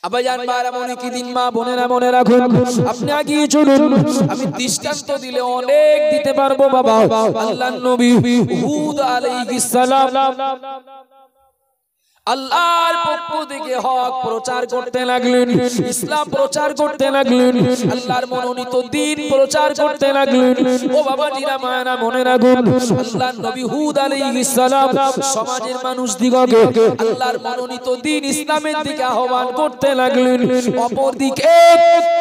আবাজান মারা মনে কি দিন মা বোনেরা মনে রাখুন, আপনি আগিয়ে চলুন। আমি দৃষ্টান্ত দিলে অনেক দিতে পারবো বাবা। আল্লাহর নবী হুদ আলাইহিস সালাম আল্লাহর পক্ষ থেকে হক প্রচার করতে লাগলেন, ইসলাম প্রচার করতে লাগলেন, আল্লাহর মনোনীত দ্বীন প্রচার করতে লাগলেন। ও বাবা জিরা মায়েরা মনে রাখুন, আল্লাহর নবী হুদ আলাইহিস সালাম সমাজের মানুষ দিগকে আল্লাহর মনোনীত দ্বীন ইসলামের দিকে আহ্বান করতে লাগলেন। অপরদিকে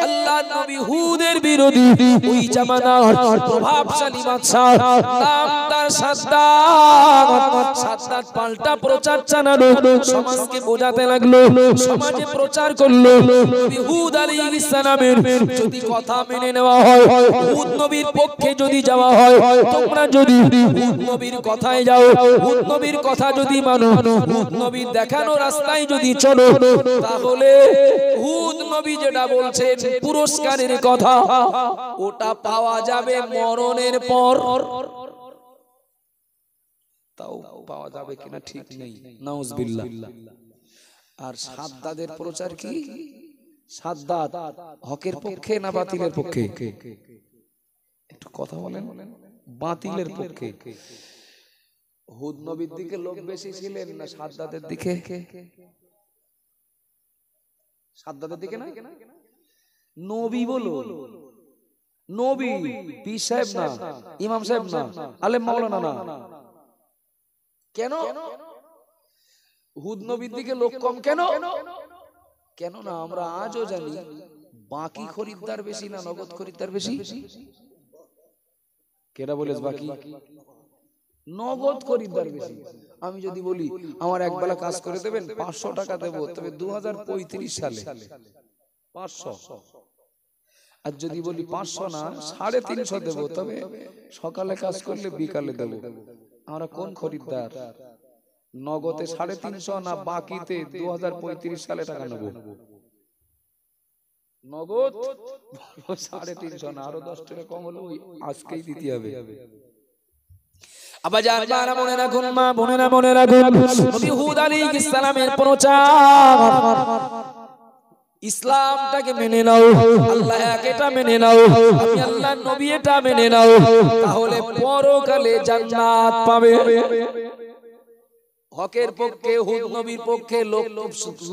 আল্লাহর নবী হুদের বিরোধী ওই জামানার প্রভাবশালী বাদশা নাম তার সাদ্দাত পাল্টা প্রচার চালানো, সমাজকে বোঝাতে লাগলো, সমাজে প্রচার করলো নবী হুদ আলাইহিস সালামের যদি কথা মেনে নেওয়া হয়, হুদ নবীর পক্ষে যদি যাওয়া হয়, তোমরা যদি হুদ নবীর কথায় যাও, হুদ নবীর কথা যদি মানো, হুদ নবীর দেখানো রাস্তায় যদি চলো, তাহলে হুদ নবী যেটা বলছেন পুরস্কারের কথা, ওটা পাওয়া যাবে মরণের পর। তাও পাওয়া যাবে কিনা ঠিক নেই, নাউজুবিল্লাহ। আর সাদ্দাদের প্রচার কি? সাদ্দাত হকের পক্ষে না বাতিলের পক্ষে? একটু কথা বলেন। বাতিলের পক্ষে। হুদ নবীর দিকে লোক বেশি ছিলেন না সাদ্দাদের দিকে? সাদ্দাদের দিকে না? নবী বলো, নবী পীর সাহেব না, ইমাম সাহেব না, আলেম মাওলানা না। কেন হুদ নবীর দিকে লোক কম? কেন? কেন না আমরা আজও জানি বাকি খরিদ্দার বেশি না নগদ খরিদ্দার বেশি? কেডা বলেছ বাকি? নগদ খরিদ্দার বেশি। আমি যদি বলি আমার একবেলা কাজ করে দেবেন 500 টাকা দেব, তবে 2035 সালে 500, আর যদি বলি 500 না 350 দেব, তবে সকালে কাজ করলে বিকালে দেব। আমরা কোন খরিদ্দার? নগদে 350 না বাকিতে 2035 সালে টাকা নেব? নগদ 350 না, আরো 10 টাকা কম হলো আজকেই দিতে হবে। আবাজান মারা মনে রাখুন, মা বোনেরা মনে রাখুন, নবী হুদ আলাইহিস সালামের প্রচার, ইসলামটাকে মেনে নাও, আল্লাহ এক এটা মেনে নাও, আমি আল্লাহর নবী এটা মেনে নাও, তাহলে পরকালে জান্নাত পাবে। হকের পক্ষে হুদ নবীর পক্ষে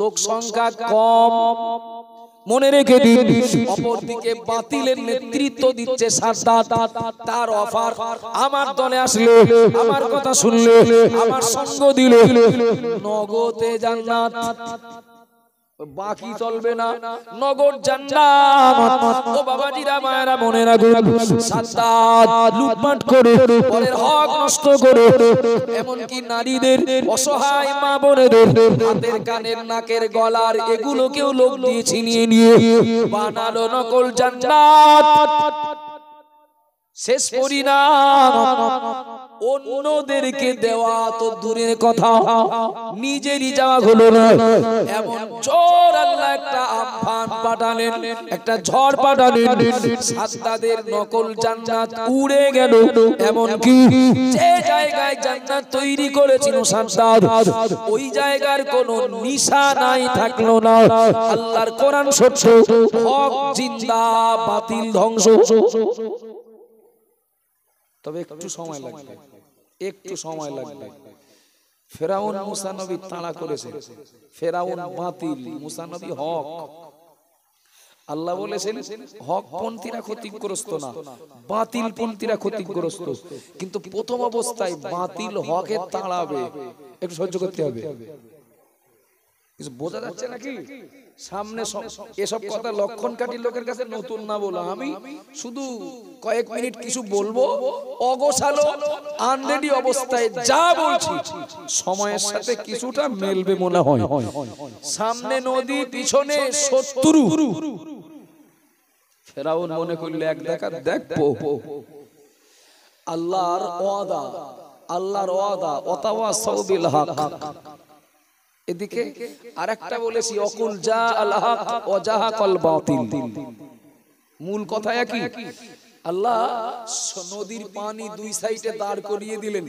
লোক সংখ্যা কম, মনে রেখে দিন। অপরদিকে বাতিলের নেতৃত্ব দিচ্ছে সাদ্দাত, তার অফার আমার দলে আসলে, আমার কথা শুনলে, আমার সঙ্গ দিলে নগদে জান্নাত, বাকি চলবে না, নগদ জান্নাত। ও বাবাজিরা মায়েরা মনে রাখুন, সাদ্দাত লুটপাট করে পরের হক নষ্ট করে, এমন কি নারীদের, অসহায় মা বোনেদের হাতের কানের নাকের গলার এগুলোকেও লোক দিয়ে ছিনিয়ে নিয়ে বানালো নকল জান্নাত। শেষ পরিণাম অন্যদেরকে দেওয়া তো দূরের কথা, নিজেরই যাওয়া হলো না। এমন জোর আল্লাহ একটা আমফান পাঠালেন, একটা ঝড় পাঠালেন, সাদ্দাদের নকল জান্নাত উড়ে গেল। এমন কি যে জায়গায় জান্নাত তৈরি করেছিল সাদ্দাত, ওই জায়গার কোনো নিশানাই থাকলো না। আল্লাহর কোরআন সত্য, হক জিন্দা, বাতিল ধ্বংস। তবে একটু সময় লাগবে, একটু সময় লাগবে। ফেরাউন মুসা নবী তাড়া করেছে, ফেরাউন বাতিল, মুসা নবী হক। আল্লাহ বলেছেন হক পন্থীরা ক্ষতিগ্রস্ত না, বাতিল পন্থীরা ক্ষতিগ্রস্ত। কিন্তু প্রথম অবস্থায় বাতিল হকে তাড়াবে, একটু সহ্য করতে হবে। কিছু বোঝা যাচ্ছে নাকি? সামনে এসব কথা লক্ষণ কাটি লোকের কাছে নতুন না বলা, আমি শুধু কয়েক মিনিট কিছু বলবো, অগোছালো আনরেডি অবস্থায় যা বলছি সময়ের সাথে কিছুটা মেলবে মনে হয়। সামনে নদী, পিছনে শত্রু। ফেরাউন মনে করলে এক দেখা দেখবো। আল্লাহর ওয়াদা, আল্লাহর ওয়াদা, ওয়াতাওয়াসাউ বিল হক। এদিকে আরেকটা বলেছি, অকুল জা আল হক ওয়া জাহাকাল বাতিল। মূল কথা একই। আল্লাহ নদীর পানি দুই সাইডে দাঁড় করিয়ে দিলেন,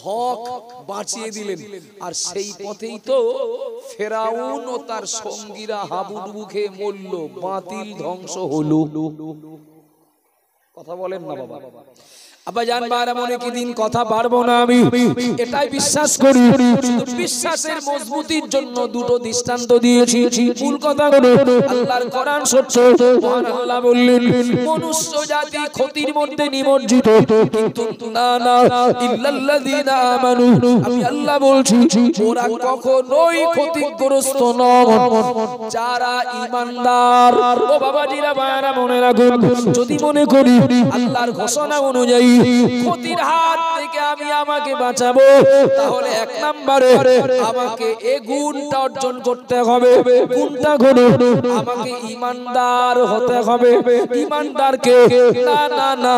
হক বাঁচিয়ে দিলেন, আর সেই পথেই তো ফেরাউন ও তার সঙ্গীরা হাবুডুবু খেয়ে মরল, বাতিল ধ্বংস হলো। কথা বলেন না বাবা। আব্বা জান বারা মনে কি দিন কথা পারবো না আমি, এটাই বিশ্বাস করি। শুধু বিশ্বাসের মজবুতির জন্য দুটো দৃষ্টান্ত দিয়েছি। মূল কথা হলো আল্লাহর কোরআন সত্য। মহান আল্লাহ বললেন মনুষ্য জাতি ক্ষতির মধ্যে নিমজ্জিত, কিন্তু না না ইল্লাল্লাযীনা আমানু, আমি আল্লাহ বলছি ওরা কখনোই ক্ষতিগ্রস্ত নয় যারা ঈমানদার। ও বাবাজিরা বায়ারা মনে রাখুন, যদি মনে করি আল্লাহর ঘোষণা অনুযায়ী ক্ষতির হাত থেকে আমি আমাকে বাঁচাবো, তাহলে এক নম্বরে আমাকে এই গুণটা অর্জন করতে হবে। গুণটা হলো আমাকে ঈমানদার হতে হবে। ঈমানদারকে না না না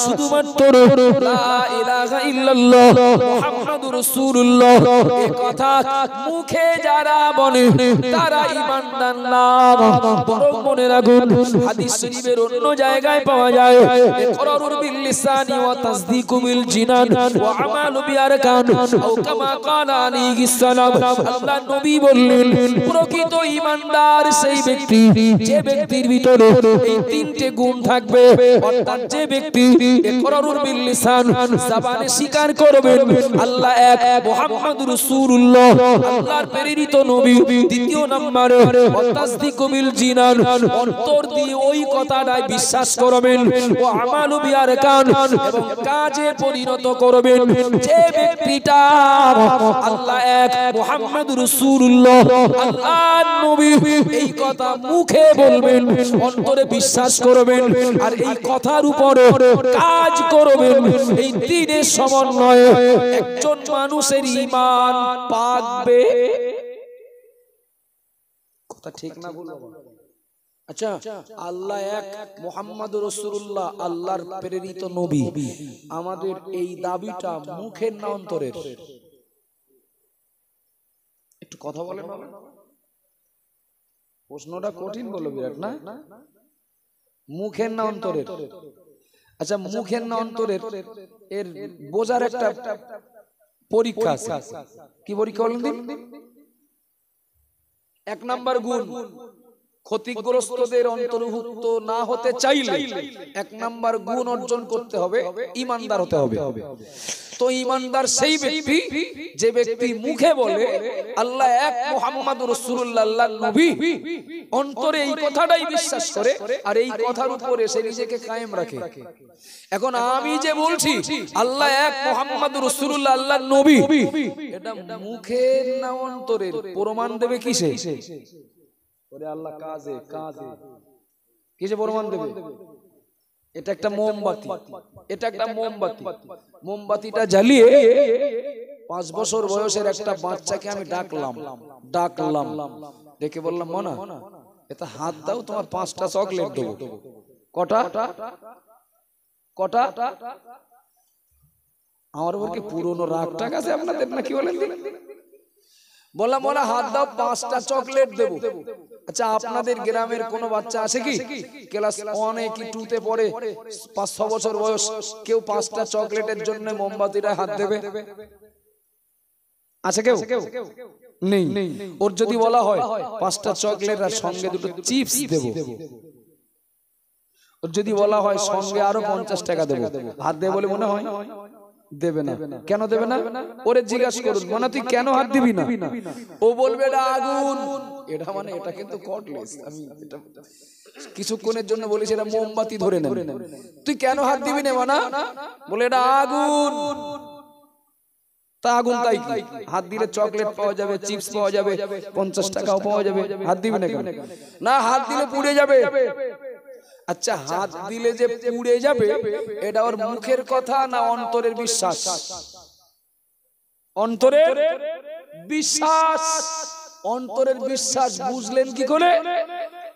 শুধুমাত্র লা ইলাহা ইল্লাল্লাহ মুহাম্মাদুর রাসূলুল্লাহ এই কথা মুখে যারা বলে তারা ঈমানদার না, বরং মনে রাখুন হাদিস শরীফের অন্য জায়গায় পাওয়া যায় ইকরারুর বিল লিসানি ওয়া তাসদীকু বিল জিনান ওয়া আমালু বিআরকান আও কামা ক্বালা আলাইহিস সালাম। আল্লাহ নবী বললেন প্রকৃত ঈমানদার সেই ব্যক্তি যে ব্যক্তির ভিতরে এই তিনটে গুণ থাকবে, অর্থাৎ যে ব্যক্তি ইকরারুর বিল লিসান জবানে স্বীকার করবেন আল্লাহ এক, মুহাম্মাদুর রাসূলুল্লাহ আল্লাহর প্রেরিত নবী। দ্বিতীয় নম্বরে ওয়া তাসদীকু বিল জিনান অন্তর দিয়ে ওই কথাটাই বিশ্বাস করবেন, ও আমালু বিআরকান এবং কাজে পরিণত করবেন। যে ব্যক্তিটা আল্লাহ এক, মুহাম্মাদুর রাসূলুল্লাহ আল্লাহর নবী এই কথা মুখে বলবেন, অন্তরে বিশ্বাস করবেন, আর এই কথার উপরে কাজ করবেন, এই তিনের সমন্বয়ে একজন মানুষের ঈমান পাকবে। কথা ঠিক না বলবো? আচ্ছা, আল্লাহ এক, মুহাম্মাদুর রাসূলুল্লাহ আল্লাহর প্রেরিত নবী, আমাদের এই দাবিটা মুখের না অন্তরের? একটু কথা বলেন বাবা। প্রশ্নটা কঠিন বলো বিরাট না? মুখের না অন্তরের? আচ্ছা, মুখের না অন্তরের এর বোঝার একটা পরীক্ষা আছে। কি পরীক্ষা বলেন দিন? এক নাম্বার গুণ, ক্ষতিগ্রস্তদের অন্তর্ভুক্ত না হতে চাইলে এক নাম্বার গুণ অর্জন করতে হবে, ঈমানদার হতে হবে। তো ঈমানদার সেই ব্যক্তি যে ব্যক্তি মুখে বলে আল্লাহ এক, মুহাম্মাদুর রাসূলুল্লাহ আল্লাহর নবী, অন্তরে এই কথাটাই বিশ্বাস করে আর এই কথার উপরে সে নিজেকে কায়েম রাখে। এখন আমি যে বলছি আল্লাহ এক, মুহাম্মাদুর রাসূলুল্লাহ আল্লাহর নবী, এটা মুখের না অন্তরের? প্রমাণ দেবে কিসে? ওরে আল্লাহ কাজে কাজে কিসে প্রমাণ দেবে? এটা একটা মোমবাতি, এটা একটা মোমবাতি। মোমবাতিটা জ্বালিয়ে 5 বছর বয়সের একটা বাচ্চাকে আমি ডাকলাম, ডেকে বললাম মনা এটা হাত দাও, তোমার 5টা চকলেট দেবো। কটা? কটা? আমার উপর কি পুরনো রাগটা আছে আপনাদের নাকি বলেন? বললাম মনা হাত দাও, 5টা চকলেট দেবো। আচ্ছা, আপনাদের গ্রামের কোন বাচ্চা আছে কি ক্লাস 1 কি 2 তে পড়ে, 5-6 বছর বয়স, কেউ 5টা চকলেটের জন্য মোমবাতিটা হাত দেবে? আছে কেউ? নেই। ওর যদি বলা হয় 5টা চকলেট আর সঙ্গে 2টো চিপস দেবো, ওর যদি বলা হয় সঙ্গে আরো 50 টাকা দেবো, হাত দেবে বলে মনে হয়? দেবে না। কেন দেবে না? ওরে জিজ্ঞাসা করুন মনা তুই কেন হাত দিবি না? ও বলবে এটা আগুন। এটা মানে এটা কিন্তু কটলেস, আমি এটা কিছুক্ষণের জন্য বলেছি এটা মোমবাতি ধরে নেন। তুই কেন হাত দিবি না মানা? বলে এটা আগুন। তা আগুন তাই কি? হাত দিলে চকলেট পাওয়া যাবে, চিপস পাওয়া যাবে, 50 টাকাও পাওয়া যাবে, হাত দিবি না কেন? না, হাত দিলে পুড়ে যাবে। আচ্ছা, হাত দিলে যে পুড়ে যাবে এটা ওর মুখের কথা না অন্তরের বিশ্বাস? অন্তরের বিশ্বাস। অন্তরের বিশ্বাস বুঝলেন কি করে?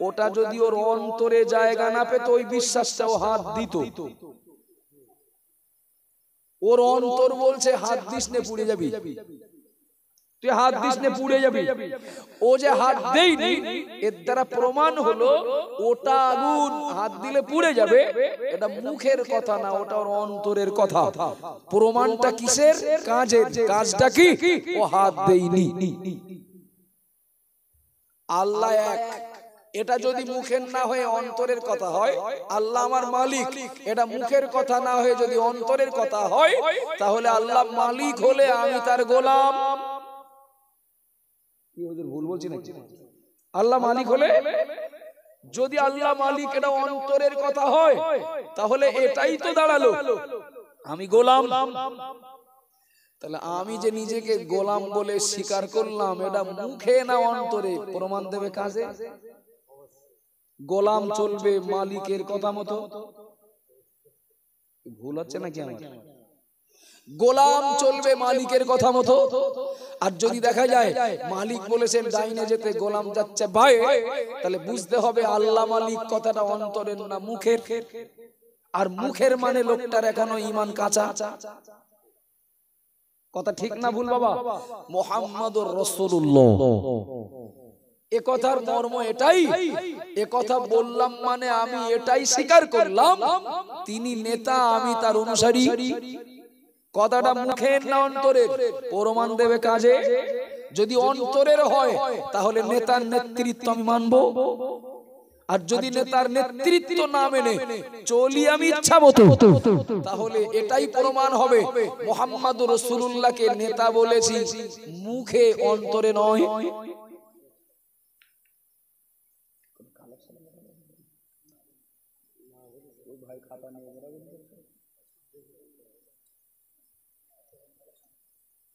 ওটা যদি ওর অন্তরে জায়গা না পেত ওই বিশ্বাসটাও হাত দিত। ওর অন্তর বলছে হাত দিস নে পুড়ে যাবি, তুই হাত দিস নে পুড়ে যাবি। ও যে হাত দেয়নি, এর দ্বারা প্রমাণ হলো ওটা আগুন, হাত দিলে পুড়ে যাবে। এটা মুখের কথা না, ওটা ওর অন্তরের কথা। প্রমাণটা কিসের? কাজের। কাজটা কি? ও হাত দেয়নি। আল্লাহ এক, এটা যদি মুখের না হয়ে অন্তরের কথা হয়, আল্লাহ আমার মালিক, এটা মুখের কথা না হয়ে যদি অন্তরের কথা হয়, তাহলে আল্লাহ মালিক হলে আমি তার গোলাম। ভুল বলছি নাকি? আল্লাহ মালিক হলে, যদি আল্লাহ মালিক এটা অন্তরের কথা হয়, তাহলে এটাই তো দাঁড়ালো আমি গোলাম। তাহলে আমি যে নিজেকে গোলাম বলে স্বীকার করলাম, এটা মুখে না অন্তরে? প্রমাণ দেবে কাজে। গোলাম চলবে মালিকের কথা মতো। ভুল হচ্ছে নাকি আমার? গোলাম চলবে মালিকের কথা মতো। আর যদি দেখা যায় মালিক বলেছেন ডাইনে যেতে, গোলাম যাচ্ছে বাঁয়ে, তাহলে বুঝতে হবে আল্লাহ মালিক কথাটা অন্তরের না মুখের। আর মুখের মানে লোকটার এখনো ঈমান কাঁচা। কথা ঠিক না ভুল বাবা? মুহাম্মাদুর রাসূলুল্লাহ, এ কথার মর্ম এটাই। এ কথা বললাম মানে আমি এটাই স্বীকার করলাম তিনি নেতা, আমি তার অনুসারী। কথাটা মুখের না অন্তরের? প্রমাণ দেবে কাজে। যদি অন্তরের হয় তাহলে নেতার নেতৃত্ব আমি মানব। আর যদি নেতার নেতৃত্ব না মেনে চলি আমি ইচ্ছা মতো, তাহলে এটাই প্রমাণ হবে মুহাম্মাদুর রাসূলুল্লাহকে নেতা বলেছি মুখে, অন্তরে নয়।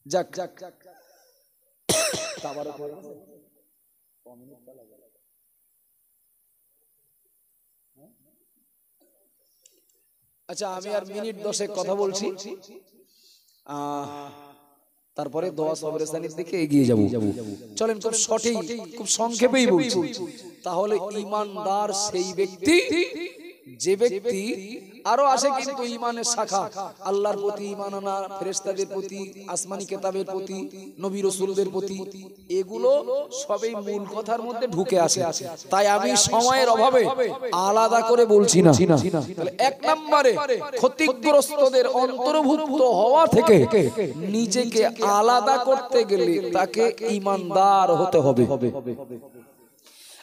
যাক যাক, আচ্ছা আমি আর মিনিট 10 কথা বলছি, তারপরে দোয়া সবরে সানির দিকে এগিয়ে যাব। চলেন খুব সঠিক, খুব সংক্ষেপেই বলছি। তাহলে ঈমানদার সেই ব্যক্তি যে ব্যক্তি, আরো আসে কিন্তু ঈমানের শাখা, আল্লাহর প্রতি ঈমান আনা, ফেরেশতাদের প্রতি, আসমানি কিতাবের প্রতি, নবী রাসূলদের প্রতি, এগুলো সবই মূল কথার মধ্যে ঢুকে আসে। তাই আমি সময়ের অভাবে আলাদা করে বলছি না। তাহলে এক নম্বরে ক্ষতিগ্রস্তদের অন্তর্ভুক্ত হওয়া থেকে নিজেকে আলাদা করতে গেলে তাকে ঈমানদার হতে হবে।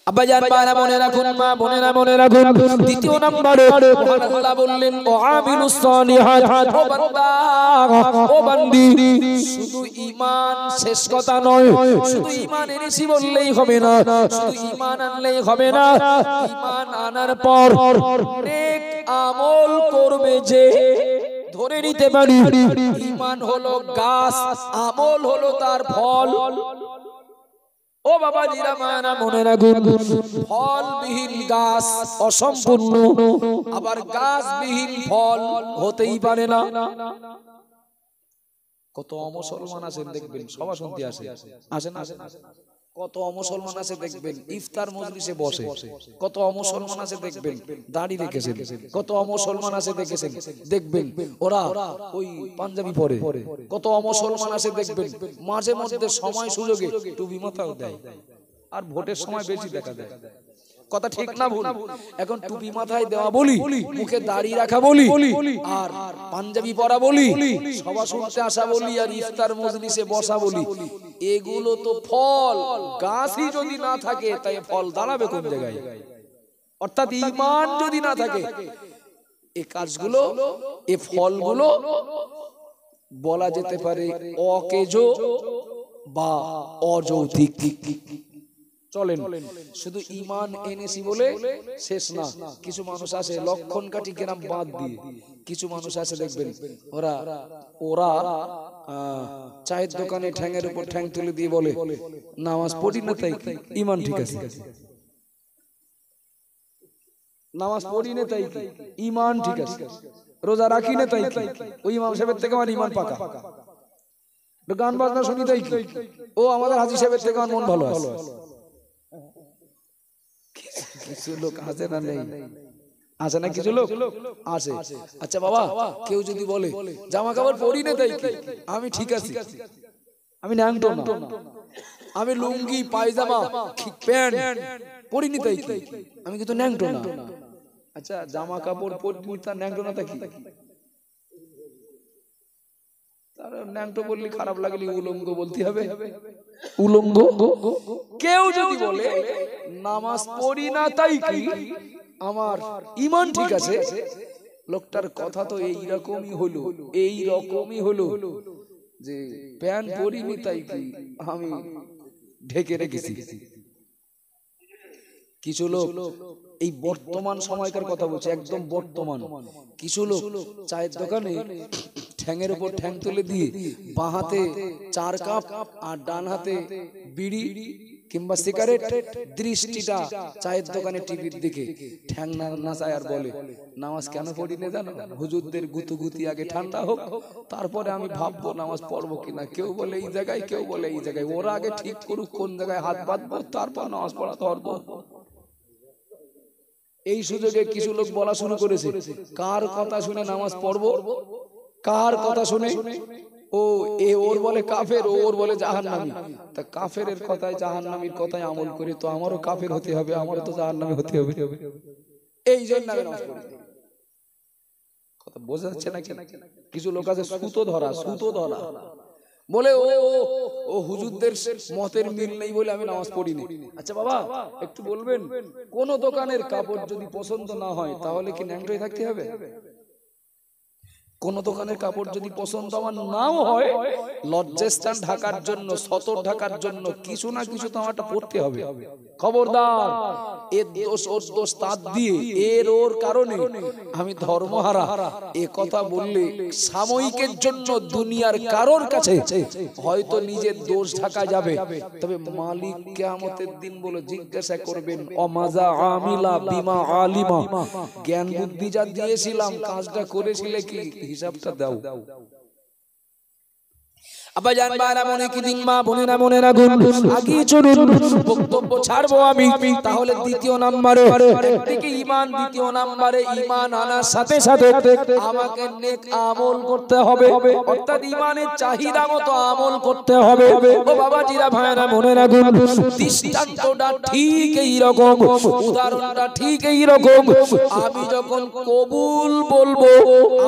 আব্বাজান বারা মনে রাখুন, মা বোনেরা মনে রাখুন, দ্বিতীয় নম্বরে আল্লাহ বললেন ওয়ামিলুস সালিহাত, ও বান্দা ও বান্দি, শুধু ঈমান শেষ কথা নয়, শুধু ঈমান এনেছি বললেই হবে না, শুধু ঈমান আনলেই হবে না, ঈমান আনার পর নেক আমল করবে। যে ধরে নিতে পারি ঈমান হলো গাছ, আমল হলো তার ফল। ও বাবা জিরা মানা মনে রাখুন, ফলবিহীন গাছ অসম্পূর্ণ, আবার গাছবিহীন ফল হতেই পারে না। কত অমুসলমান আছেন দেখবেন, সভা শুনতে আসেন, কত অমুসলমান আছে দেখবেন ইফতার মজলিসে বসে, কত অমুসলমান আছে দেখবেন দাড়ি রেখেছেন, কত অমুসলমান আছে দেখবেন ওরা ওই পাঞ্জাবি পরে, কত অমুসলমান আছে দেখবেন মাঝে মধ্যে সময় সুযোগে টুপি মাথাও দেয়, আর ভোটের সময় বেশি দেখা দেয়। কথা ঠিক না ভুল? এখন টুপি মাথায় দেওয়া বলি, মুখে দাড়ি রাখা বলি, আর পাঞ্জাবি পরা বলি, সভা শুনতে আসা বলি, আর ইফতার মজলিসে বসা বলি, এগুলো তো ফল। গাছই যদি না থাকে তাই ফল দাঁড়াবে কোন জায়গায়? অর্থাৎ ঈমান যদি না থাকে, এই কাজগুলো, এই ফলগুলো বলা যেতে পারে অকেজ বা অযৌক্তিক। চলেন, শুধু ঈমান এনেছি বলে শেষ না। কিছু মানুষ আছে লক্ষণ কাটি গ্রাম বাদ দিয়ে, কিছু মানুষ আছে দেখবেন ওরা চায়ের দোকানে ঠ্যাঙের উপর ঠ্যাং তুলে দিয়ে বলে নামাজ পড়ি না তাই ঈমান ঠিক আছে, নামাজ পড়ি না তাই ঈমান ঠিক আছে, রোজা রাখি না তাই ওই ইমাম সাহেবের থেকে আমার ঈমান পাকা, গান বাজনা শুনি তাই ও আমাদের হাজী সাহেবের থেকে আমার মন ভালো আছে। কিছু লোক আছে না নেই? আছে না কিছু লোক আছে। আচ্ছা বাবা, কেউ যদি বলে জামা কাপড় পরি না তাই আমি ঠিক আছি, আমি ন্যাংটো না, আমি লুঙ্গি পায়জামা প্যান্ট পরিনি তাই কি আমি কিন্তু ন্যাংটো না। আচ্ছা জামা কাপড় পরিনি তার ন্যাংটো না কি? তার ন্যাংটো বললে খারাপ লাগলে উলঙ্গ বলতে হবে। উলঙ্গ কেউ যদি বলে নামাজ পড়ি না তাই কি আমার ঈমান ঠিক আছে, লোকটার কথা তো এই রকমই হলো যে প্যান্ট পরিনি তাই কি আমি ঢেকে রেখেছি। কিছু লোক এই বর্তমান সময়কার কথা বলছে, একদম বর্তমান। কিছু লোক চায়ের দোকানে ঠ্যাঙের উপর ঠ্যাং তুলে দিয়ে বাঁ হাতে 4 কাপ আর ডান হাতে বিড়ি কিংবা সিগারেট, দৃষ্টিটা চায়ের দোকানে টিভির দিকে, ঠ্যাং নাচায় আর বলে নামাজ কেন পড়ি না জানো, হুজুরদের গুতুগুতি আগে ঠান্ডা হোক তারপরে আমি ভাববো নামাজ পড়বো কিনা। কেউ বলে এই জায়গায়, কেউ বলে এই জায়গায়, ওরা আগে ঠিক করুক কোন জায়গায় হাত বাঁধবো তারপর নামাজ পড়া ধরবো। এই সুযোগে কিছু লোক বলা শুরু করেছে কার কথা শুনে নামাজ পড়বো, কার কথা শুনে, ওর বলে কাফের, ওর বলে জাহান্নামী। তা কাফেরের কথায় জাহান্নামীর কথায় আমল করে তো আমারও কাফের হতে হবে, আমারও তো জাহান্নামী হতে হবে। এই জন্য আমি নামাজ পড়ি। কথা বোঝা যাচ্ছে না? কিছু লোক আছে সুতো ধরা বলে ও হুজুরদের মতের মিল নেই বলে আমি নামাজ পড়িনি। আচ্ছা বাবা একটু বলবেন, কোন দোকানের কাপড় যদি পছন্দ না হয় তাহলে কি ন্যাংটোই থাকতে হবে? কোন দোকানের কাপড় যদি পছন্দ আমার নাও হয়, লজ্জাস্থান ঢাকার জন্য, সতর ঢাকার জন্য কিছু না কিছু তো আমারটা পড়তে হবে। খবরদার এর দোষ ওর দোষ তার দিয়ে এর ওর কারণে আমি ধর্মহারা এ কথা বললে সাময়িকের জন্য দুনিয়ার কারোর কাছে হয়তো নিজের দোষ ঢাকা যাবে, তবে মালিক কিয়ামতের দিন বলে জিজ্ঞাসা করবেন অমাজা আমিলা বিমা আলিমা, জ্ঞান বুদ্ধি যা দিয়েছিলাম কাজটা করেছিলে কি, হিসাবটা দাও। আব্বাজান বারা মনে কি দিন মা বোনেরা মনে রাখুন, আগে চলুন বক্তব্য ছাড়বো আমি। তাহলে দ্বিতীয় নম্বরে একদিকে ঈমান, দ্বিতীয় নম্বরে ঈমান আনার সাথে সাথে আমাকে নেক আমল করতে হবে, অর্থাৎ ঈমানের চাহিদা মতো আমল করতে হবে। ও বাবাজিরা ভাইরা মনে রাখুন, দৃষ্টান্তটা ঠিক এই রকম, উদাহরণটা ঠিক এই রকম। আমি যখন কবুল বলবো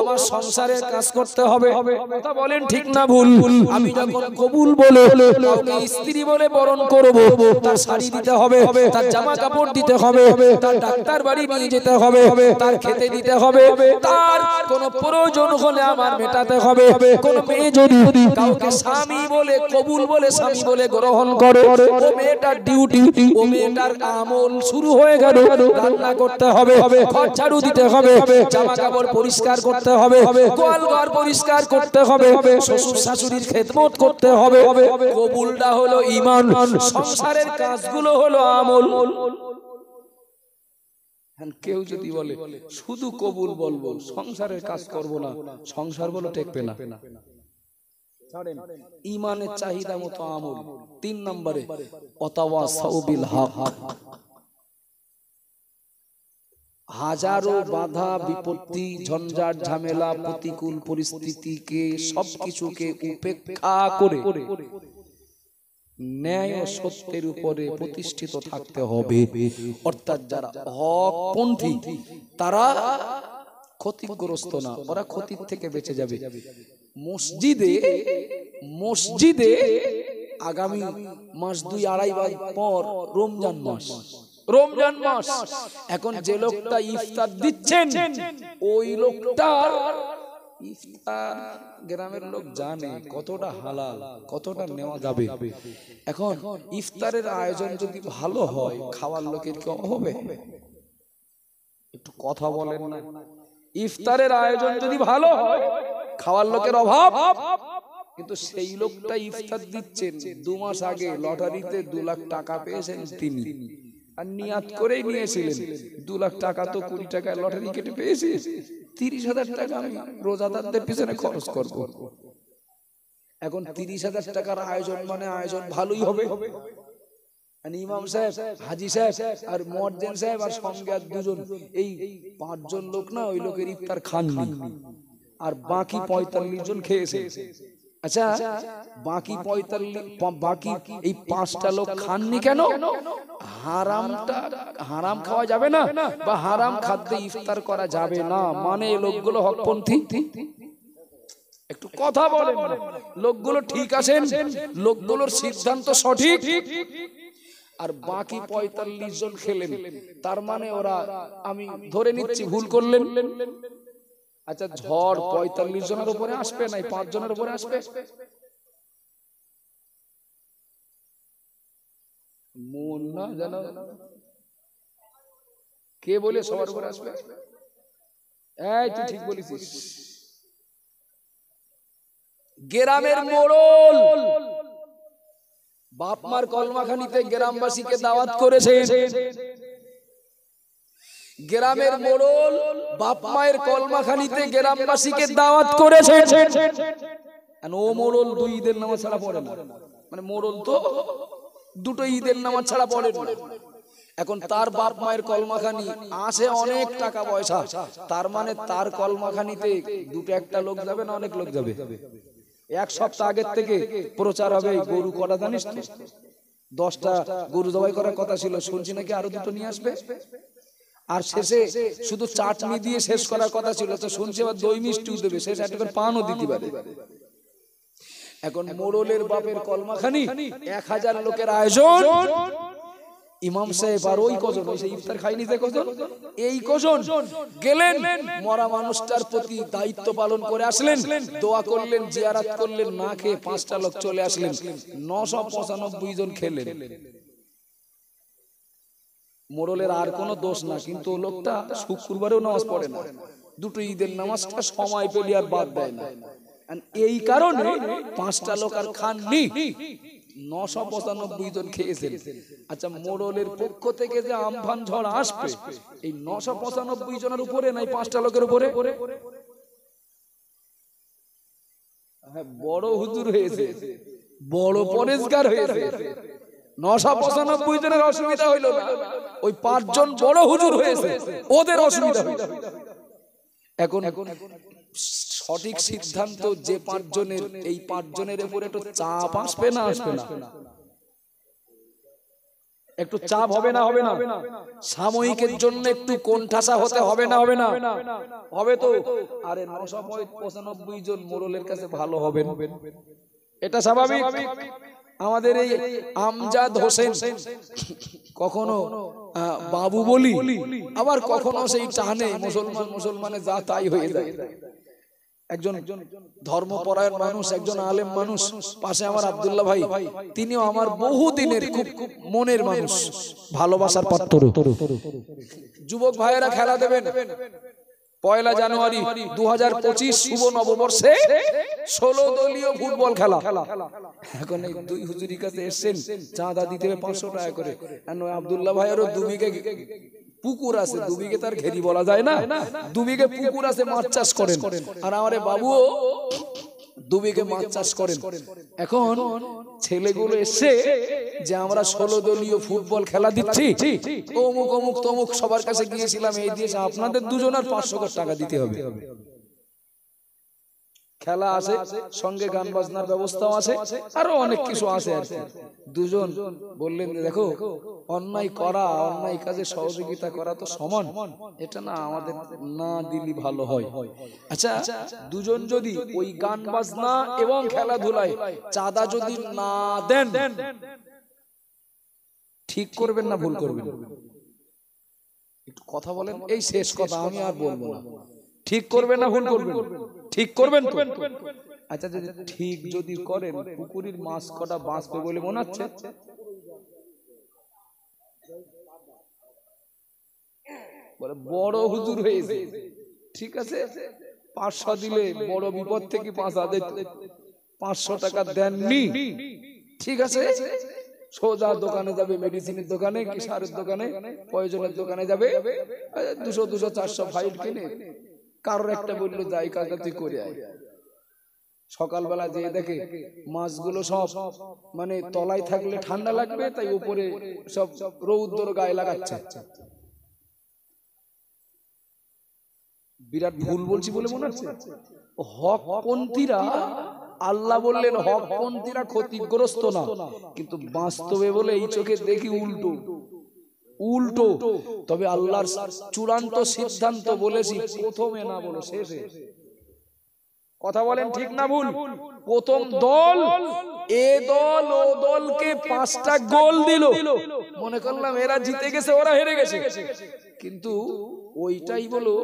আমার সংসারের কাজ করতে হবে। কথা বলেন ঠিক না ভুল? আমি যখন কবুল বলে কাউকে স্ত্রী বলে বরণ করব, তার শাড়ি দিতে হবে, তার জামা কাপড় দিতে হবে, তার ডাক্তার বাড়ি নিয়ে যেতে হবে, তার খেতে দিতে হবে, তার কোনো প্রয়োজন হলে আমার মেটাতে হবে। কোন মেয়ে যদি কাউকে স্বামী বলে কবুল বলে স্বামী বলে গ্রহণ করে, ও মেয়েটার ডিউটি, ও মেয়েটার আমল শুরু হয়ে গেল। রান্না করতে হবে, ঘর ঝাড়ু দিতে হবে, জামা কাপড় পরিষ্কার করতে হবে, গোয়াল ঘর পরিষ্কার করতে হবে, শ্বশুর শাশুড়ির খেদমত করতে হবে। কবুলটা হলো ঈমান, সংসারের কাজগুলো হলো আমল। কেউ যদি বলে শুধু কবুল বলবো সংসারের কাজ করব না, সংসার বলো টেকবে না। ঈমানের চাহিদা মতো আমল। 3 নম্বরে ওয়াতাওয়াসাউ বিল হক, হাজারো বাধা বিপত্তি ঝঞ্ঝাট ঝামেলা প্রতিকূল পরিস্থিতিকে সবকিছুকে উপেক্ষা করে ন্যায় ও সত্যের উপরে প্রতিষ্ঠিত থাকতে হবে। অর্থাৎ যারা হকপন্থী তারা ক্ষতিগ্রস্ত না, ওরা ক্ষতির থেকে বেঁচে যাবে। মসজিদে আগামী মাস 2-2.5 পর রমজান মাস। এখন যে লোকটা ইফতার দিচ্ছেন ওই লোকটা ইফতার গ্রামের লোক জানে কতটা হালাল, কতটা নেওয়া যাবে। এখন ইফতারের আয়োজন যদি ভালো হয় খাওয়ার লোকের কি হবে? একটু কথা বলেন না। ইফতারের আয়োজন যদি ভালো হয় খাওয়ার লোকের অভাব, কিন্তু সেই লোকটা ইফতার দিচ্ছেন 2 মাস আগে লটারিতে 2 লাখ টাকা পেয়েছেন তিনি, আর নিয়াত করেই নিয়েছিলেন 2 লাখ টাকা তো 20 টাকায় লটারি কেটে পেয়েছি, 30,000 টাকা আমি রোজাদারদের পিছনে খরচ করব। এখন 30,000 টাকার আয়োজন মানে আয়োজন ভালোই হবে। ইমাম সাহেব, হাজি সাহেব আর মুয়াজ্জিন সাহেব আর সঙ্গে আর 2 জন, এই 5 জন লোক না ওই লোকের ইফতার খাননি, আর বাকি 45 জন খেয়েছে। আচ্ছা, বাকি 45 বাকি এই 5টা লোক খাননি কেন? হারাম খাওয়া যাবে না, বা হারাম খাদ্যে ইফতার করা যাবে না, মানে লোকগুলো হকপন্থী। একটু কথা বলেন, লোকগুলো ঠিক আছেন, লোকগুলোর সিদ্ধান্ত সঠিক, আর বাকি 45 জন খেলেন, তার মানে ওরা, আমি ধরে নিচ্ছি ভুল করলেন। আচ্ছা, ঝড় 45 জনের উপরে আসবে না 5 জনের উপরে আসবে? মন না জানো কে বলে সবার উপরে আসবে? এই তুই ঠিক বলেছিস। গ্রামের মোড়ল বাপ মার কলমাখানিতে গ্রামবাসীকে দাওয়াত করেছে। গ্রামের মোড়ল বাপ মায়ের কলমাখানিতে গ্রামবাসীকে দাওয়াত করেছে। ও মোড়ল 2 ঈদের নামাজ ছাড়া পড়ে না, মানে মোড়ল তো 2টো ঈদের নামাজ ছাড়া পড়ে না। এখন তার বাপ মায়ের কলমাখানি আসে অনেক টাকা পয়সা, তার মানে তার কলমাখানিতে 2-1টা লোক যাবে না অনেক লোক যাবে? 1 সপ্তাহ আগের থেকে প্রচার হবে, গরু কটা জানিস তো? 10টা গরু জবাই করার কথা ছিল, শুনছি নাকি আরো 2টো নিয়ে আসবে। আর শেষে শুধু চাটনি দিয়ে শেষ করার কথা ছিল, তো শুনছি আবার দই মিষ্টিও দেবে, শেষ একটা পানও দিতে পারে। এখন মোড়লের বাপের কলমাখানি 1000 লোকের আয়োজন, ইমাম সাহেব আর ওই কজন, ওই ইফতার খাইনি যে কজন, এই কজন গেলেন, মরা মানুষটার প্রতি দায়িত্ব পালন করে আসলেন, দোয়া করলেন, জিয়ারত করলেন, না খেয়ে 5টা লোক চলে আসলেন, 995 জন খেলেন। মোড়লের আর কোনো দোষ না, কিন্তু লোকটা শুক্রবারেও নামাজ পড়ে না, 2টো ঈদের নামাজটা সময় পেলে আর বাদ দেয় না। এই কারণে 5টা লোক আর খাননি, 995 জন খেয়েছেন। আচ্ছা, মোড়লের পক্ষ থেকে যে আমফান ঝড় আসবে, এই 995 জনের উপরে নাই 5টা লোকের উপরে? হ্যাঁ, বড় হুজুর হয়েছে, বড় পরেশগার হয়েছে, 995 জনের অসুবিধা হইল না, ওই 5 জন বড় হুজুর হয়েছে, ওদের অসুবিধা হইল। এখন সঠিক সিদ্ধান্ত যে 5 জনের, এই 5 জনের উপরে একটু চাপ আসবে না আসবে না? একটু চাপ হবে না হবে না? সাময়িকের জন্য একটু কোণঠাসা হতে হবে না হবে না? হবে তো। আরে 995 জন মোড়লের কাছে ভালো হবে, এটা স্বাভাবিক। আমাদের এই আমজাদ হোসেন, কখনো বাবু বলি, আবার কখনো সেই টানে মুসলমানে যা তাই হয়ে যায়। একজন ধর্মপরায়ণ মানুষ, একজন আলেম মানুষ, পাশে আমার আব্দুল্লাহ ভাই, তিনিও আমার বহু দিনের খুব মনের মানুষ, ভালোবাসার পাত্র। যুবক ভাইয়েরা খেলা দেবেন 1 জানুয়ারি 2025 শুভ নববর্ষে 16 দলীয় ফুটবল খেলা। এখন এই 2 হুজুরির কাছে এসেছেন, চাঁদা দিতে হবে 500 টাকা করে। আব্দুল্লাহ ভাইয়েরও 2 বিঘে পুকুর আছে, 2 বিঘে তার ঘেরি বলা যায় না, 2 বিঘে পুকুর আছে, মাছ চাষ করেন। আর আমারে বাবুও 2 বিঘে মাছ চাষ করেন। এখন ছেলেগুলো এসে যে আমরা 16 দলীয় ফুটবল খেলা দিচ্ছি, অমুক অমুক তমুক সবার কাছে গিয়েছিলাম, এই দিয়েছে, আপনাদের 2 জনের 500 টাকা দিতে হবে। খেলা আছে, সঙ্গে গান বাজনার ব্যবস্থাও আছে, আরো অনেক কিছু আছে আর কি। 2 জন বললেন, দেখো অন্যায় করা, অন্যায় কাজে সহযোগিতা করা তো সমান, এটা না আমাদের না দিলি ভালো হয়। আচ্ছা, 2 জন যদি ওই গান বাজনা এবং খেলাধুলায় চাঁদা যদি না দেন, ঠিক করবেন না ভুল করবেন? একটু কথা বলেন, এই শেষ কথা, আমি আর বলবো না। ঠিক করবেন না ভুল করবেন? ঠিক করবেন তো? আচ্ছা, যদি ঠিক যদি করেন, পুকুরের মাছ কটা বাঁচবে বলে মনে হচ্ছে? বড় হুজুর হয়েছে, ঠিক আছে, 500 দিলে বড় বিপদ থেকে 500 টাকা দেননি, ঠিক আছে, সোজা দোকানে যাবে, মেডিসিনের দোকানে কি সারের দোকানে, প্রয়োজনের দোকানে যাবে, 200-400 ফাইল কিনে কারোর একটা বললো যাই কাজটা তুই করে আয়। সকালবেলা যে দেখে মাছগুলো সব মানে তলায় থাকলে ঠান্ডা লাগবে, তাই উপরে সব রৌদ্র গায়ে লাগাচ্ছে। বিরাট ভুল বলছি বলে মনে হচ্ছে? হকপন্থীরা আল্লাহ বললেন হকপন্থীরা ক্ষতিগ্রস্ত না, কিন্তু বাস্তবে বলে এই চোখে দেখি উল্টো উল্টো। তবে আল্লাহর চূড়ান্ত সিদ্ধান্ত বলেছি প্রথমে না বলো শেষে। কথা বলেন ঠিক না ভুল? প্রথম দল এ দল ও দলকে 5টা গোল দিল, মনে করলাম এরা জিতে গেছে ওরা হেরে গেছে, কিন্তু ওইটাই বলো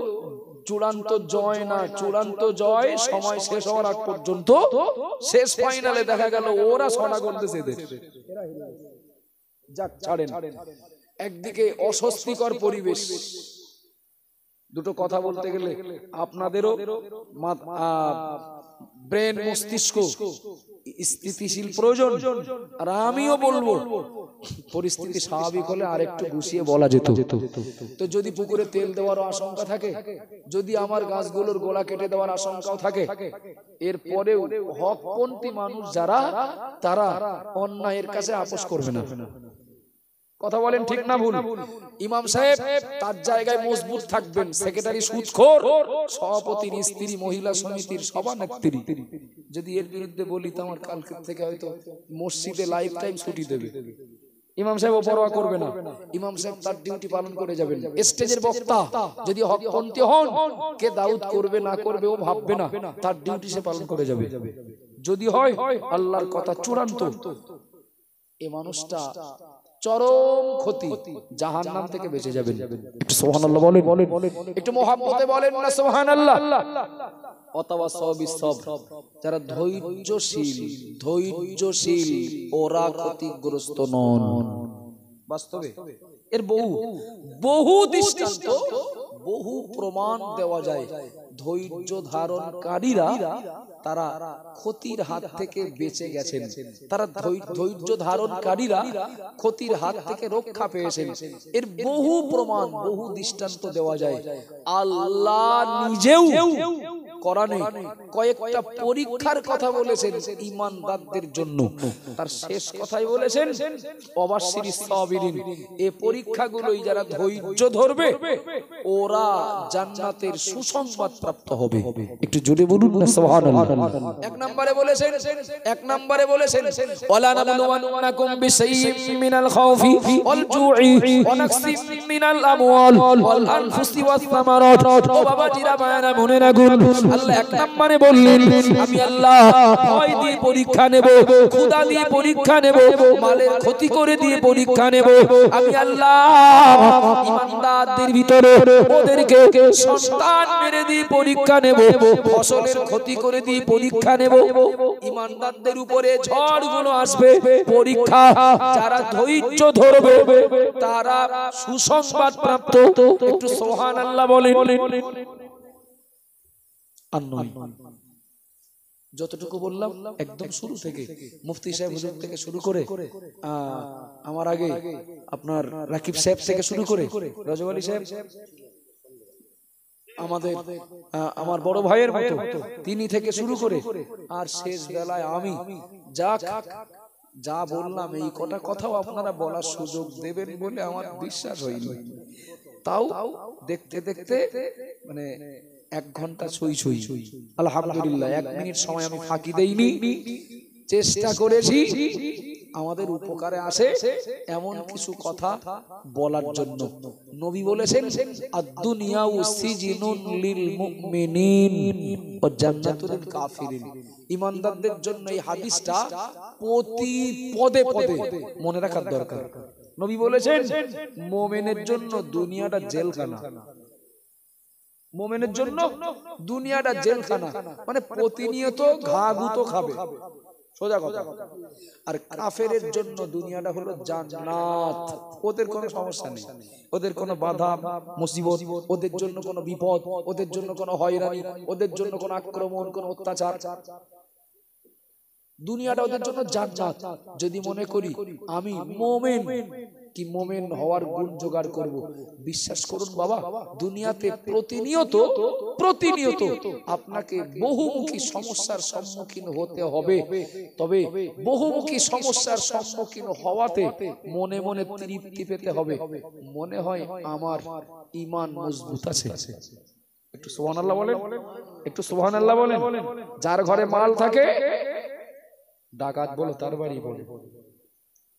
চূড়ান্ত জয় না। চূড়ান্ত জয় সময় শেষ হওয়ার আগ পর্যন্ত, শেষ ফাইনালে দেখা গেল ওরা 6টা গোল দিয়েছে এদের। যাক ছাড়েন। একদিকে অস্বস্তিকর পরিবেশ, দুটো কথা বলতে গেলে আপনাদেরও ব্রেন মস্তিষ্ক স্থিতিশীল প্রয়োজন, আর আমিও বলবো পরিস্থিতি স্বাভাবিক হলে আরেকটু গুছিয়ে বলা যেত। তো যদি পুকুরে তেল দেওয়ার আশঙ্কা থাকে, যদি আমার গাছগুলোর গোড়া কেটে দেওয়ার আশঙ্কাও থাকে, এরপরেও হকপন্থী মানুষ যারা, তারা অন্যায়ের কাছে আপোষ করবে না। কথা বলেন ঠিক না ভুল? ইমাম সাহেব তার জায়গায় মজবুত থাকবেন, সেক্রেটারি সুদখোর, সভাপতির স্ত্রী মহিলা সমিতির সভানেত্রী, যদি এর বিরুদ্ধে বলি তো আমার কালকে থেকে হয়তো মসজিদে লাইফ টাইম ছুটি দেবে। ইমাম সাহেব পরোয়া করবে না, ইমাম সাহেব তার ডিউটি পালন করে যাবেন। স্টেজের বক্তা যদি হকপন্থী হন, কে দাউদ করবে না করবে ও ভাববে না, তার ডিউটি সে পালন করে যাবে। যদি হয় আল্লাহর কথা চূড়ান্ত, এই মানুষটা চরম ক্ষতি, জাহান্নাম থেকে বেঁচে যাবেন। সুবহানাল্লাহ বলেন, একটু মুহাব্বতে বলেন না সুবহানাল্লাহ। অথবা সবিসব, যারা ধৈর্যশীল ওরা ক্ষতিগ্রস্ত নন। বাস্তবে এর বহু দৃষ্টান্ত, বহু প্রমাণ দেওয়া যায়। ধৈর্য ধারণকারীরা তারা ক্ষতির হাত থেকে বেঁচে গেছেন, তারা ধৈর্য ধারণকারীরা ক্ষতির হাত থেকে রক্ষা পেয়েছেন। এর বহু প্রমাণ, বহু দৃষ্টান্ত দেওয়া যায়। আল্লাহ নিজেও কোরআনে কয়েকটা পরীক্ষার কথা বলেছেন ঈমানদারদের জন্য। তার শেষ কথাই বলেছেন অবাশশিরিস সাবিরিন, এই পরীক্ষাগুলোই যারা ধৈর্য ধরবে ওরা জান্নাতের সুসংবাদ প্রাপ্ত হবে। একটু জোরে বলুন না সুবহানাল্লাহ। এক নম্বরে বলেছেন ওয়ালা নাবলুওয়ান্নাকুম বিশাইইম মিনাল খাউফি ওয়াল জুই ওয়া নাকসিম মিনাল আমওয়াল ওয়াল আনফুসি ওয়াস সামারাত। ও বাবাজিরা মায়েরা মনে রাখুন, আল্লাহ এক নম্বরে বললেন আমি আল্লাহ ভয় দিয়ে পরীক্ষা নেব, ক্ষুধা দিয়ে পরীক্ষা নেব, মালের ক্ষতি করে দিয়ে পরীক্ষা নেব। আমি আল্লাহ ঈমানদারদের ভিতরে ওদেরকে সন্তান মেরে দিয়ে পরীক্ষা নেব, ফসলের ক্ষতি করে দিয়ে পরীক্ষা নেব। ঈমানদারদের উপরে ঝড়গুলো আসবে পরীক্ষা, যারা ধৈর্য ধরবে তারা সুসংবাদ প্রাপ্ত। একটু সুবহানাল্লাহ বলেন। যতটুকু বললাম একদম শুরু থেকে, মুফতি সাহেব হুজুর থেকে শুরু করে, আমার আগে আপনার রাকিব সাহেব থেকে শুরু করে, রজব আলী সাহেব আমার বড় ভাইয়ের মতো, তিনি থেকে শুরু করে, আর শেষ বেলায় আমি যা বললাম এই কটা কথাও আপনারা বলার সুযোগ দেবেন বলে আমার বিশ্বাস হয়নি। তাও দেখতে দেখতে মানে 1 ঘন্টা ছুঁই আলহামদুলিল্লাহ, 1 মিনিট সময় আমি ফাঁকি দেইনি, চেষ্টা করেছি আমাদের উপকারে আসে এমন কিছু কথা বলার জন্য। নবী বলেছেন আদ-দুনিয়াউ সিজনুন লিল মুমিনিন ওয়া জান্নাতুল লিল কাফিরিন। ঈমানদারদের জন্য এই হাদিসটা প্রতি পদে পদে মনে রাখার দরকার। নবী বলেছেন মুমিনের জন্য দুনিয়াটা জেলখানা, মুমিনের জন্য দুনিয়াটা জেলখানা, মানে প্রতিনিয়ত ঘাগুতো খাবে, সোজা কথা। আর কাফেরের জন্য দুনিয়াটা হলো জান্নাত, ওদের কোনো সমস্যা নেই, ওদের কোনো বাধা মুসিবত, ওদের জন্য কোনো বিপদ, ওদের জন্য কোনো হয়রানি, ওদের জন্য কোনো আক্রমণ, কোনো অত্যাচার, দুনিয়াটা ওদের জন্য জান্নাত। যদি মনে করি আমি মুমিন, কি মুমিন হওয়ার গুণ জোগাড় করব, বিশ্বাস করুন বাবা, দুনিয়াতে প্রতিনিয়ত আপনাকে বহুমুখী সমস্যার সম্মুখীন হতে হবে। তবে বহুমুখী সমস্যার সম্মুখীন হওয়াতে মনে মনে তৃপ্তি পেতে হবে, মনে হয় আমার ঈমান মজবুত আছে। একটু সুবহানাল্লাহ বলেন, একটু সুবহানাল্লাহ বলেন। যার ঘরে মাল থাকে ডাকাত বলো তার বাড়ি বলো,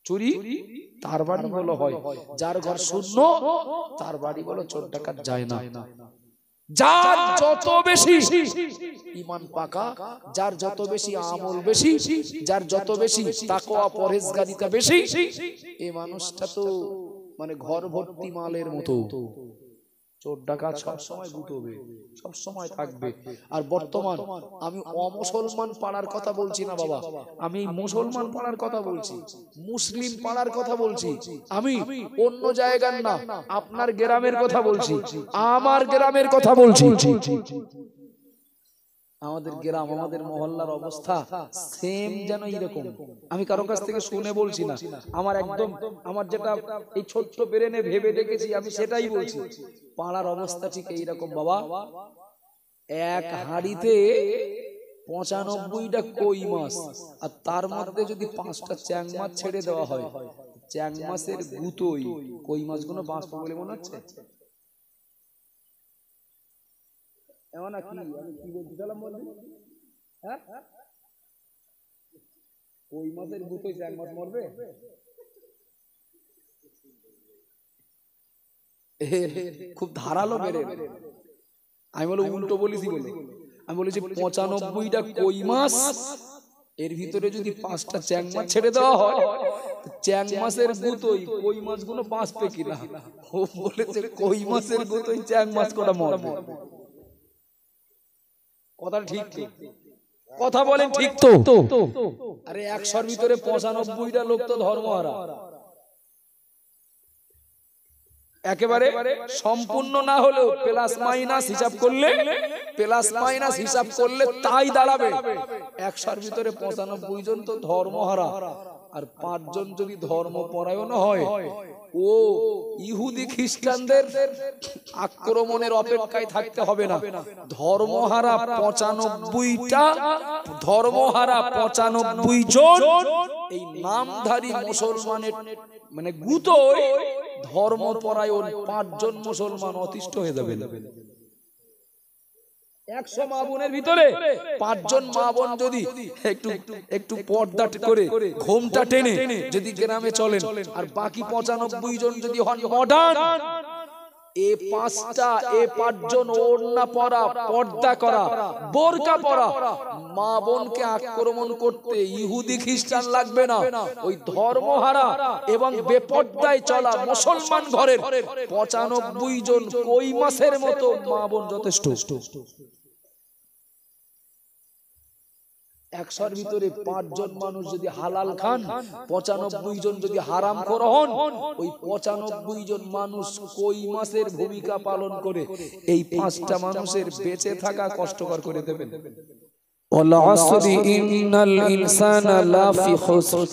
চুরি তার বাড়ি বলো হয়, যার ঘর শূন্য তার বাড়ি বলো চোর ডাকাত যায় না। যার যত বেশি ঈমান পাকা, যার যত বেশি আমল বেশি, যার যত বেশি তাকওয়া পরহেজগারিতা বেশি, এই মানুষটা তো মানে ঘর ভর্তি মালের মতো। চোর ডাকাত সব সময় গুতবে, সব সময় থাকবে। আর বর্তমান আমি অমুসলমান পাড়ার কথা বলছি না বাবা, আমি মুসলমান পাড়ার কথা বলছি, মুসলিম পাড়ার কথা বলছি, আমি অন্য জায়গার না, আপনার গ্রামের কথা বলছি, আমার গ্রামের কথা বলছি। আমাদের গ্রাম, আমাদের মহল্লার অবস্থা সেম যেন এরকম। আমি কারো কাছ থেকে শুনে বলছি না, আমার একদম আমার যেটা এই ছোট্ট ব্রেনে ভেবে দেখেছি আমি সেটাই বলছি। পাড়ার অবস্থা ঠিক এইরকম বাবা। এক হাঁড়িতে 95টা কই মাছ, আর তার মধ্যে যদি 5টা চ্যাং মাছ ছেড়ে দেওয়া হয়, চ্যাং মাছের গুতোই কই মাছগুলো বাঁচবে বলে মনে হচ্ছে। এমন কি আমি কি বলছিলাম বলুন? হ্যাঁ, কই মাছের গুতোই চ্যাং মাছ মরবে? খুব ধারালো বেড়ে। আমি বলে উল্টো বলেছি বলে, আমি বলেছি 95টা কই মাছ, এর ভিতরে যদি 5টা চ্যাং মাছ ছেড়ে দেওয়া হয়, চ্যাং মাছের গুতোই কই মাছগুলো বাঁচবে কিনা। ও বলেছে কই মাছের গুতোই চ্যাং মাছ কটা মরবে। কথা ঠিক তো? কথা বলেন ঠিক তো? আরে 100-র ভিতরে 95টা লোক তো ধর্মহারা। একেবারে সম্পূর্ণ না হলেও প্লাস মাইনাস হিসাব করলে, প্লাস মাইনাস হিসাব করলে তাই দাঁড়াবে 100-র ভিতরে 95 জন তো ধর্মহারা, আর 5 জন যদি ধর্মপরায়ণ হয়, ও ইহুদি খ্রিস্টানদের আক্রমণের অপেক্ষায় থাকতে হবে না। ধর্মহারা 95টা, ধর্মহারা 95 জন এই নামধারী মুসলমানের মানে গুতোয় ধর্মপরায়ণ 5 জন মুসলমান অতিষ্ঠ হয়ে যাবে। 100 মা বোনের ভিতরে 5 জন মা বোন যদি একটু পর্দা করে ঘোমটা টেনে যদি গ্রামে চলেন, আর বাকি 95 জন যদি হন মডার্ন, এ 5 জন ওড়না পরা, পর্দা করা, বোরকা পরা মা বোনকে আক্রমণ করতে ইহুদি খ্রিস্টান লাগবে না। ওই ধর্মহারা এবং বেপর্দায় চলা মুসলমান ঘরের 95 জন কই মাছের মতো মা বোন যথেষ্ট। 100-র ভিতরে 5 জন মানুষ যদি হালাল খান, 95 জন যদি হারামখোর হন, ওই 95 জন মানুষ কই মাছের ভূমিকা পালন করে এই 5টা মানুষের বেঁচে থাকা কষ্টকর করে দেবেন। ওয়াল আসরি ইন্নাল ইনসানা লাফি খুসর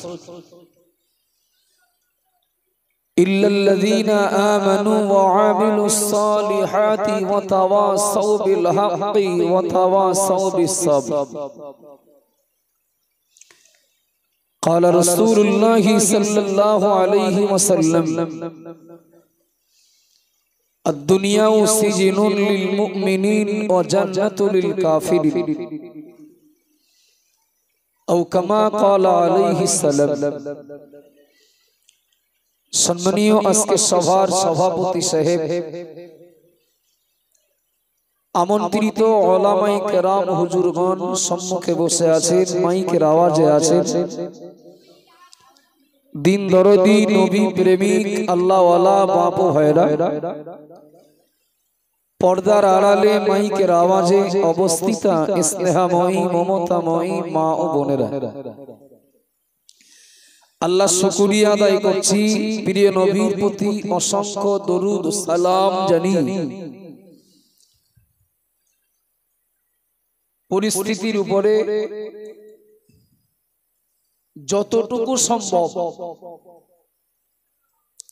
ইল্লাল্লাযীনা আমানু ওয়া আমিলুস সালিহাতি ওয়া তাওয়াসাউ বিল হাক্কি ওয়া তাওয়াসাউ বিস সাবর। قال رسول الله صلى الله عليه وسلم الدنيا سجن للمؤمنين وجنة للكافرين أو كما قال عليه السلام। সম্মানীয় আজকে সভার সভাপতি সাহেব, আমন্ত্রিত ওলামায়ে কেরাম হুজুরগণ সম্মুখে বসে আছেন, মাইকের আওয়াজে আছেন, দিন দরদি নবী প্রেমিক আল্লাহওয়ালা বাপ ভাইরা, পর্দার আড়ালে মাইকের আওয়াজে অবস্থিতা স্নেহময়ী মমতাময়ী মা ও বোনেরা, আল্লাহ শুকরিয়া আদায় করছি, প্রিয় নবীর প্রতি অসংখ্য দরুদ ও সালাম জানিয়ে পরিস্থিতির উপরে যতটুকু সম্ভব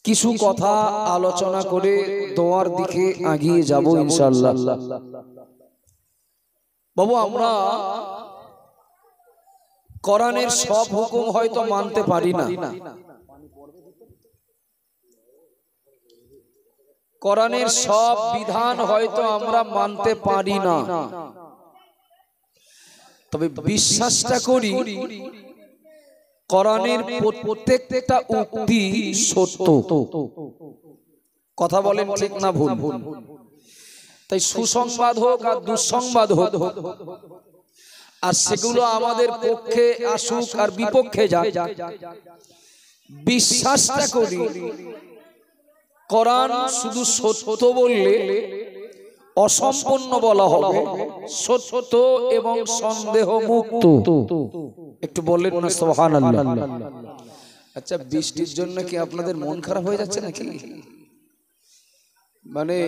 কিছু কথা আলোচনা করে দোয়ার দিকে এগিয়ে যাব ইনশাআল্লাহ। বাবু, আমরা কোরআনের সব হুকুম হয়তো মানতে পারি না, কোরআনের সব বিধান হয়তো আমরা মানতে পারি না, তবে বিশ্বাসটা করি কোরআনের প্রত্যেকটা উক্তি সত্য। কথা বলেন ঠিক না ভুল? তাই সুসংবাদ হোক আর দুঃসংবাদ হোক, আর সেগুলো আমাদের পক্ষে আসুক আর বিপক্ষে যাক, বিশ্বাসটা করি কোরআন শুধু সত্য বললে অসম্পূর্ণ বলা হবে, সত্য এবং সন্দেহ মুক্ত। একটু বললেন না সুবহানাল্লাহ। আচ্ছা, বৃষ্টির জন্য কি আপনাদের মন খারাপ হয়ে যাচ্ছে নাকি? মানে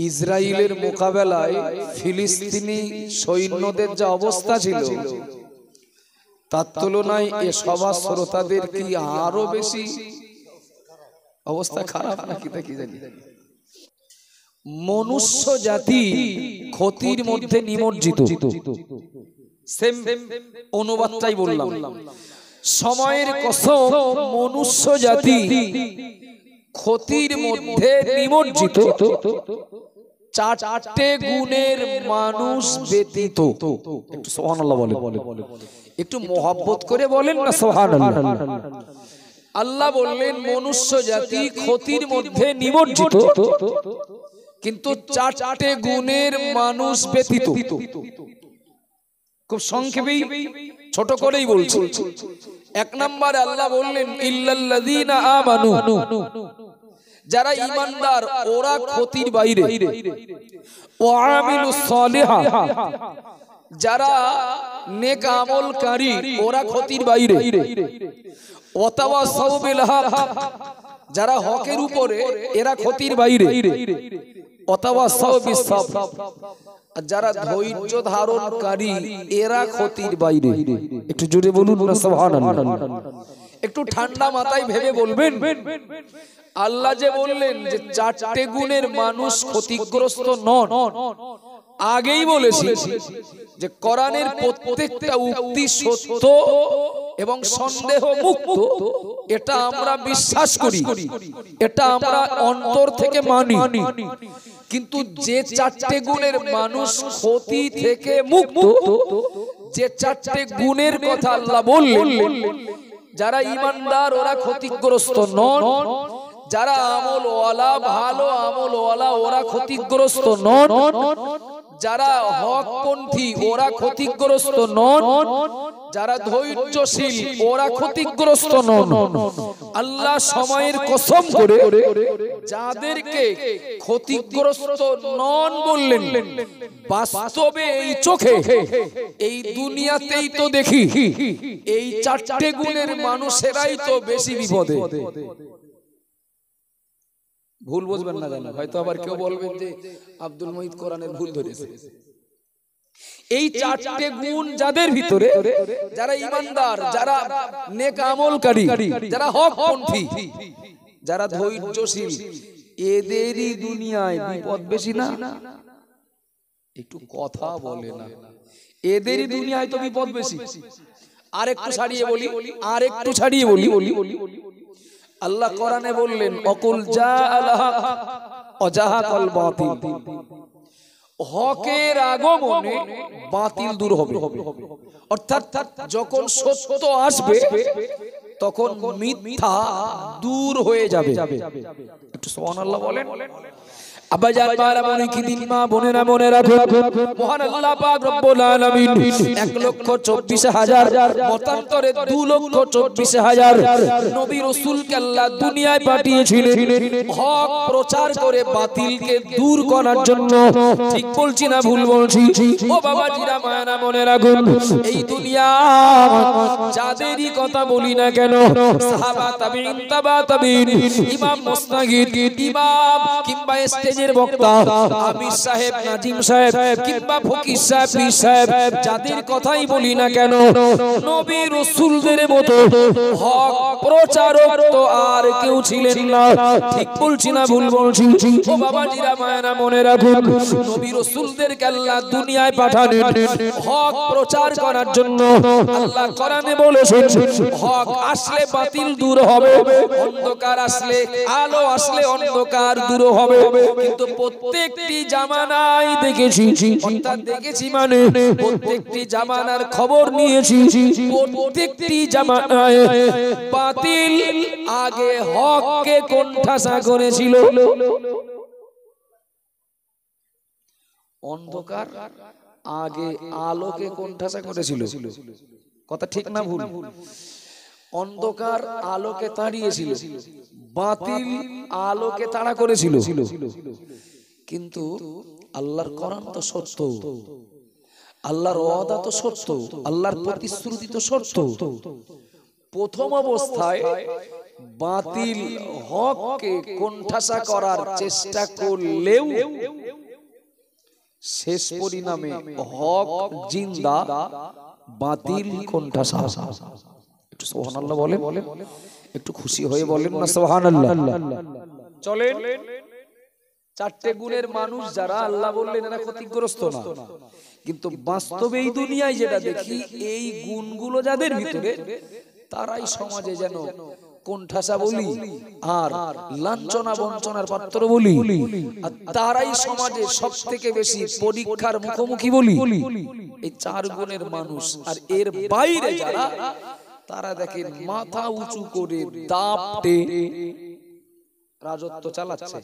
ইসরায়েলের মোকাবেলায় ফিলিস্তিনি সৈন্যদের যা অবস্থা ছিল, তার তুলনায় এ সভা শ্রোতাদের কি আরো বেশি অবস্থা খারাপ নাকি? তা কি জানি। মনুষ্য জাতি ক্ষতির মধ্যে নিমজ্জিত, সেম অনুবাদটাই বললাম। সময়ের কসম, মনুষ্য জাতি ক্ষতির মধ্যে নিমজ্জিত, চারটে গুণের মানুষ ব্যতীত। একটু সুবহানাল্লাহ বলেন, একটু মহব্বত করে বলেন না সুবহানাল্লাহ। আল্লাহ বললেন মনুষ্য জাতি ক্ষতির মধ্যে নিমজ্জিত, কিন্তু চারটে গুণের মানুষ ব্যতীত। খুব সংক্ষেপেই ছোট করেই বলছি। এক নম্বরে আল্লাহ বললেন ইল্লাল্লাযীনা আমানু, যারা ঈমানদার ওরা ক্ষতির বাইরে। ওয়া আমিলুস সালিহা, যারা নেক আমলকারী ওরা ক্ষতির বাইরে। ওয়া তাওয়াসাউ বিল হক, যারা হকের উপরে এরা ক্ষতির বাইরে। ওয়া তাওয়াসাউ বিস সাবর, যারা ধৈর্য ধারণকারী এরা ক্ষতির বাইরে। একটু জোরে বলুন না সুবহানাল্লাহ। একটু ঠান্ডা মাথায় ভেবে বলবেন। আল্লাহ যে বললেন যে চারটে গুণের মানুষ ক্ষতিগ্রস্ত নন, আগেই বলেছি যে কোরআনের প্রত্যেকটা উক্তি সত্য এবং সন্দেহ মুক্ত। এটা আমরা বিশ্বাস করি, এটা আমরা অন্তর থেকে মানি। কিন্তু যে চারটে গুণের মানুষ ক্ষতি থেকে মুক্ত, যে চারটে গুণের কথা আল্লাহ বললেন, যারা ঈমানদার ওরা ক্ষতিগ্রস্ত নন, যারা আমলওয়ালা ভালো আমলওয়ালা ওরা ক্ষতিগ্রস্ত নন, যারা হকপন্থী ওরা ক্ষতিগ্রস্ত নন, যারা ধৈর্যশীল ওরা ক্ষতিগ্রস্ত নন। আল্লাহ সময়ের কসম করে যাদেরকে ক্ষতিগ্রস্ত নন বললেন, বাস্তবে এই চোখে এই দুনিয়াতেই তো দেখি এই চারটে গুণের মানুষেরাই তো বেশি বিপদে। ভুল বুঝবেন না জানেন, হয়তো আবার কেউ বলবেন যে আব্দুল মুহিত কোরআনের ভুল ধরেছে। এই চারটে গুণ যাদের ভিতরে, যারা ঈমানদার, যারা নেক আমলকারী, যারা হকপন্থী, যারা ধৈর্যশীল, এদেরই দুনিয়ায় বিপদ বেশি না? একটু কথা বলে না, এদেরই দুনিয়ায় তো বিপদ বেশি। আর একটু ছাড়িয়ে বলি, আর একটু ছাড়িয়ে বলি। আল্লাহ কোরআনে বললেন অকুল জাআল হক ওয়া জাহাকাল বাতিল, হকের আগমনে বাতিল দূর হবে। অর্থাৎ যখন সত্য আসবে তখন মিথ্যা দূর হয়ে যাবে। একটু সুবহানাল্লাহ বলেন। আব্বাজান মারা মনে কি দিন মা বোনেরা মনে রাখো, মহান আল্লাহ পাক রব্বুল আলামিন 1,24,000 মতান্তরে 2,24,000 নবী রাসূলকে আল্লাহ দুনিয়ায় পাঠিয়েছিলেন হক প্রচার করে বাতিলকে দূর করার জন্য। ঠিক বলছি না ভুল বলছি? ও বাবাজিরা মায়েরা মনে রাখুন, এই দুনিয়া যাদেরই কথা বলি না কেন, সাহাবা তাবিঈন তাবা তাবিঈন, ইমাম মুস্তাহিদ, ইমাম কিংবা স্টেজের বক্তা, আমির সাহেব, নাজিম সাহেব কিংবা ফকির সাহেব, পীর সাহেব, যাদের কথাই বলি না কেন, নবী রাসূলদের মতো হক প্রচারক তো আর কেউ ছিলেন না। ঠিক বলছি না ভুল বলছি? ও বাবাজিরা মায়েরা মনে রাখুন, নবী রাসূলদেরকে আল্লাহ দুনিয়ায় পাঠালেন হক প্রচার করার জন্য। আল্লাহ কোরআনে বলেছেন হক আসলে বাতিল দূর হবে, অন্ধকার আসলে আলো আসলে অন্ধকার দূর হবে। কিন্তু প্রত্যেকটি জামানায় দেখেছি, অর্থাৎ দেখেছি মানে প্রত্যেকটি জামানার খবর নিয়েছি, প্রত্যেকটি জামানায় বাতিল আগে হককে কোণঠাসা করেছিল, অন্ধকার আগে আলোকে কোণঠাসা করেছিল। কথা ঠিক না ভুল? অন্ধকার আলোকে তাড়িয়েছিল, বাতিল আলোকে তাড়া করেছিল। কিন্তু আল্লাহর কোরআন তো সত্য, আল্লাহর ওয়াদা তো সত্য, আল্লাহর প্রতিশ্রুতি তো সত্য। প্রথম অবস্থায় বাতিল হককে কোণঠাসা করার চেষ্টা করলেও শেষ পরিণামে হক জিন্দা, বাতিল কোণঠাসা। একটু সুবহানাল্লাহ বলেন, একটু খুশি হয়ে বলেন না সুবহানাল্লাহ। চলেন, চারটে গুণের মানুষ যারা আল্লাহ বললেন এরা ক্ষতিগ্রস্ত না, কিন্তু বাস্তবে এই দুনিয়ায় যেটা দেখি এই গুণগুলো যাদের ভিতরে, তারাই সমাজে যেন কোণঠাসা বলি আর লাঞ্ছনা বঞ্চনার পাত্র বলি, আর তারাই সমাজে সবথেকে বেশি পরীক্ষার মুখোমুখি বলি। এই চার গুণের মানুষ। আর এর বাইরে যারা, তারা দেখেন মাথা উঁচু করে দাপটে রাজত্ব চালাচ্ছে।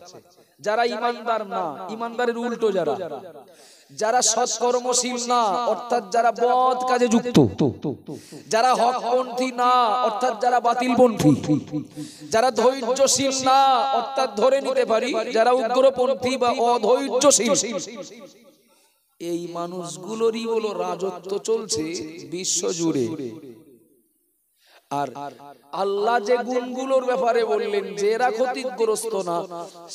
যারা ইমানদার না, ইমানদারের উল্টো যারা, যারা সৎকর্মশীল না অর্থাৎ যারা বদ কাজে যুক্ত, যারা হকপন্থী না অর্থাৎ যারা বাতিলপন্থী, যারা ধৈর্যশীল না অর্থাৎ ধরে নিতে পারি যারা উগ্রপন্থী বা অধৈর্যশীল, এই মানুষগুলোরই বলো রাজত্ব চলছে বিশ্ব জুড়ে। আর আল্লাহ যে গুণগুলোর ব্যাপারে বললেন যে এরা ক্ষতিগ্রস্ত না,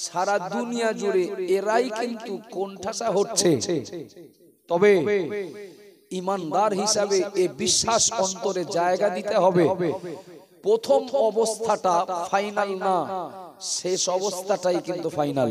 সারা দুনিয়া জুড়ে এরাই কিন্তু কোণঠাসা হচ্ছে। তবে ইমানদার হিসাবে এ বিশ্বাস অন্তরে জায়গা দিতে হবে, প্রথম অবস্থাটা ফাইনাল না, শেষ অবস্থাটাই কিন্তু ফাইনাল।